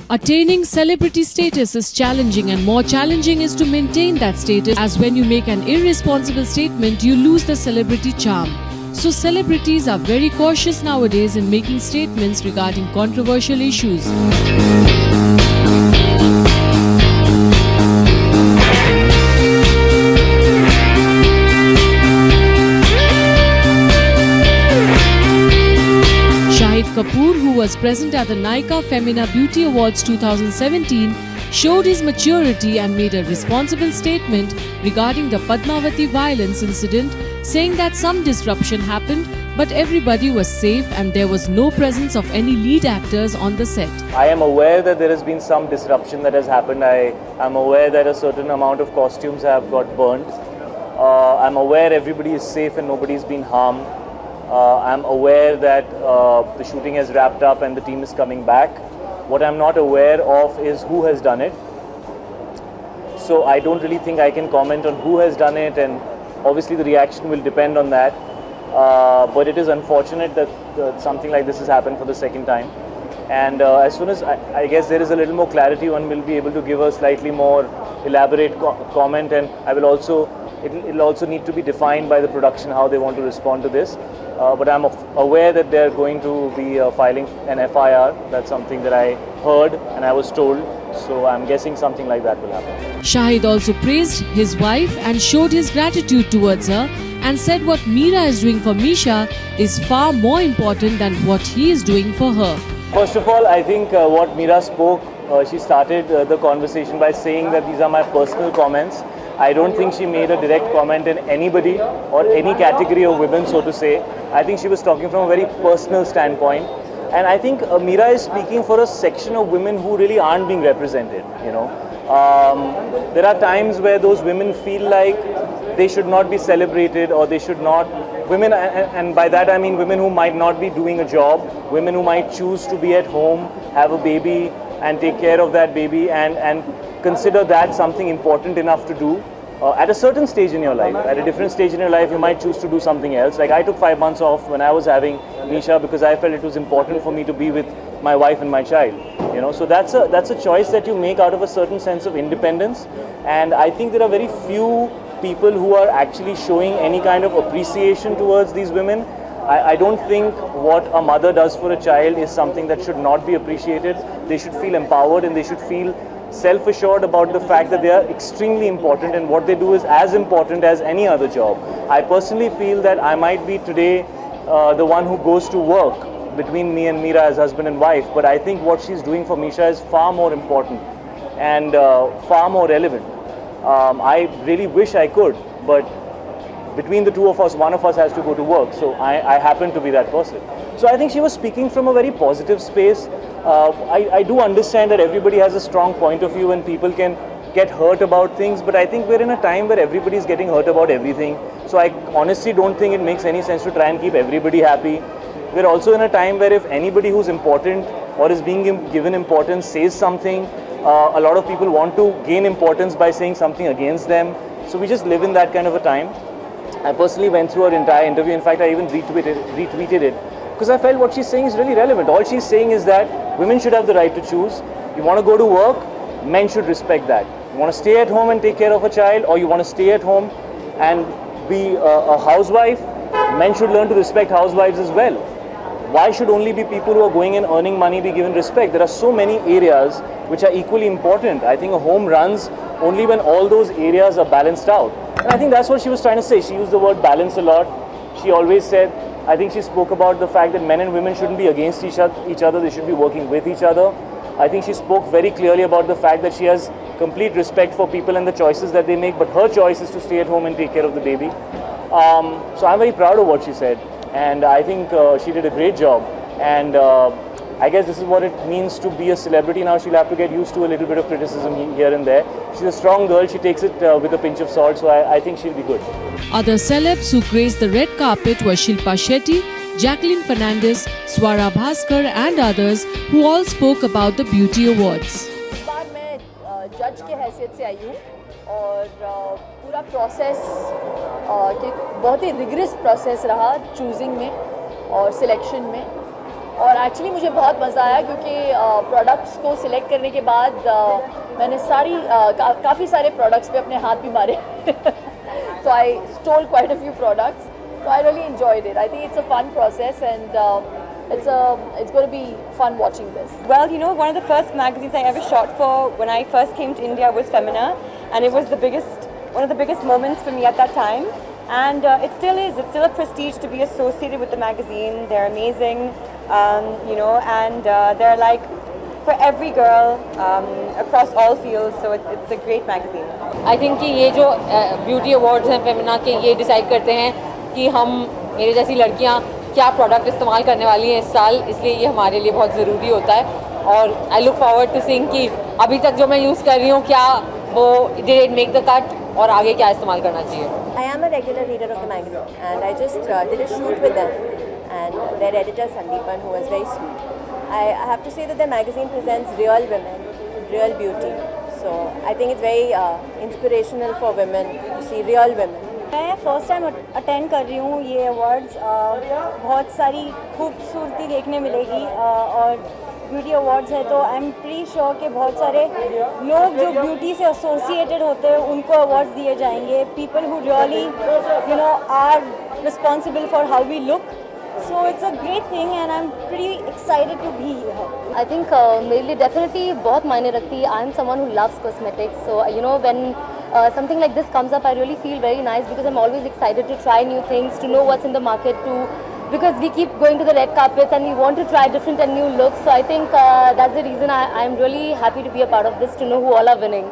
Attaining celebrity status is challenging, and more challenging is to maintain that status, as when you make an irresponsible statement, you lose the celebrity charm. So celebrities are very cautious nowadays in making statements regarding controversial issues. Shahid Kapoor, who was present at the Nykaa Femina Beauty Awards 2017, showed his maturity and made a responsible statement regarding the Padmavati violence incident, saying that some disruption happened, but everybody was safe and there was no presence of any lead actors on the set. I am aware that there has been some disruption that has happened. I am aware that a certain amount of costumes have got burnt. I'm aware everybody is safe and nobody is been harmed. I'm aware that the shooting has wrapped up and the team is coming back. What I'm not aware of is who has done it. So I don't really think I can comment on who has done it, and obviously the reaction will depend on that. But it is unfortunate that something like this has happened for the second time. And as soon as I guess there is a little more clarity, one will be able to give a slightly more elaborate comment, and I will also it'll also need to be defined by the production how they want to respond to this. But I'm aware that they're going to be filing an FIR. That's something that I heard and I was told. So I'm guessing something like that will happen. Shahid also praised his wife and showed his gratitude towards her, and said what Meera is doing for Misha is far more important than what he is doing for her. First of all, I think what Meera spoke, she started the conversation by saying that these are my personal comments. I don't think she made a direct comment in anybody or any category of women, so to say. I think she was talking from a very personal standpoint. And I think Meera is speaking for a section of women who really aren't being represented, you know. There are times where those women feel like they should not be celebrated, or they should not, women, and by that I mean women who might not be doing a job, women who might choose to be at home, have a baby and take care of that baby, and consider that something important enough to do. At a certain stage in your life, at a different stage in your life, you might choose to do something else. Like I took 5 months off when I was having Misha because I felt it was important for me to be with my wife and my child. You know, so that's a choice that you make out of a certain sense of independence. And I think there are very few people who are actually showing any kind of appreciation towards these women. I don't think what a mother does for a child is something that should not be appreciated. They should feel empowered and they should feel self-assured about the fact that they are extremely important, and what they do is as important as any other job. I personally feel that I might be today the one who goes to work between me and Meera as husband and wife, but I think what she's doing for Misha is far more important and far more relevant. I really wish I could, but between the two of us, one of us has to go to work, so I happen to be that person. So I think she was speaking from a very positive space. I do understand that everybody has a strong point of view and people can get hurt about things, but I think we're in a time where everybody is getting hurt about everything. So I honestly don't think it makes any sense to try and keep everybody happy. We're also in a time where if anybody who's important or is being given importance says something, a lot of people want to gain importance by saying something against them. So we just live in that kind of a time. I personally went through her entire interview. In fact, I even retweeted it because I felt what she's saying is really relevant. All she's saying is that women should have the right to choose. You want to go to work, men should respect that. You want to stay at home and take care of a child, or you want to stay at home and be a housewife, men should learn to respect housewives as well. Why should only be people who are going and earning money be given respect? There are so many areas which are equally important. I think a home runs only when all those areas are balanced out. And I think that's what she was trying to say. She used the word balance a lot. She always said, I think she spoke about the fact that men and women shouldn't be against each other, they should be working with each other. I think she spoke very clearly about the fact that she has complete respect for people and the choices that they make, but her choice is to stay at home and take care of the baby. So I'm very proud of what she said, and I think she did a great job. And I guess this is what it means to be a celebrity now. She'll have to get used to a little bit of criticism here and there. She's a strong girl, she takes it with a pinch of salt, so I think she'll be good. Other celebs who graced the red carpet were Shilpa Shetty, Jacqueline Fernandez, Swara Bhaskar and others, who all spoke about the Beauty Awards. इस बार मैं जज के हैसियत से आई हूँ और पूरा process बहुत ही रिगरस प्रोसेस रहा चूजिंग में और सिलेक्शन में और एक्चुअली मुझे बहुत मज़ा आया क्योंकि प्रोडक्ट्स को सिलेक्ट करने के बाद मैंने काफ़ी सारे प्रोडक्ट्स पे अपने हाथ भी मारे so I stole quite a few products. So I really enjoyed it. I think it's a fun process and it's going to be fun watching this. Well, you know, one of the first magazines I ever shot for when I first came to India was Femina, and it was one of the biggest moments for me at that time. And it still is. It's still a prestige to be associated with the magazine. They're amazing, you know, and they're like for every girl across all fields. So it's a great magazine. I think कि ये जो beauty awards हैं फेमिना के, ये decide करते हैं कि हम मेरे जैसी लड़कियां क्या प्रोडक्ट इस्तेमाल करने वाली हैं इस साल, इसलिए ये हमारे लिए बहुत ज़रूरी होता है। और I look forward to seeing कि अभी तक जो मैं यूज़ कर रही हूँ क्या वो did it make the cut और आगे क्या इस्तेमाल करना चाहिए। I am a regular reader of the magazine and I just did a shoot with them and their editor Sandeepan, who was very sweet. I have to say that the magazine presents real women, real beauty. So I think it's very inspirational for women to see real women. मैं first time attend कर रही हूँ ये awards. बहुत सारी खूबसूरती देखने मिलेगी और ब्यूटी अवार्ड्स है तो आई एम प्री श्योर कि बहुत सारे लोग जो ब्यूटी से एसोसिएटेड होते हैं उनको अवार्ड्स दिए जाएंगे। People who really you know are responsible for how we look. So it's a great thing and I'm pretty excited to be here. I think मेरे लिए definitely बहुत मायने रखती है. I'm someone who loves cosmetics, so you know when something like this comes up, I really feel very nice because I'm always excited to try new things, to know what's in the market, because we keep going to the red carpets and we want to try different and new looks. So I think that's the reason I'm really happy to be a part of this, to know who all are winning.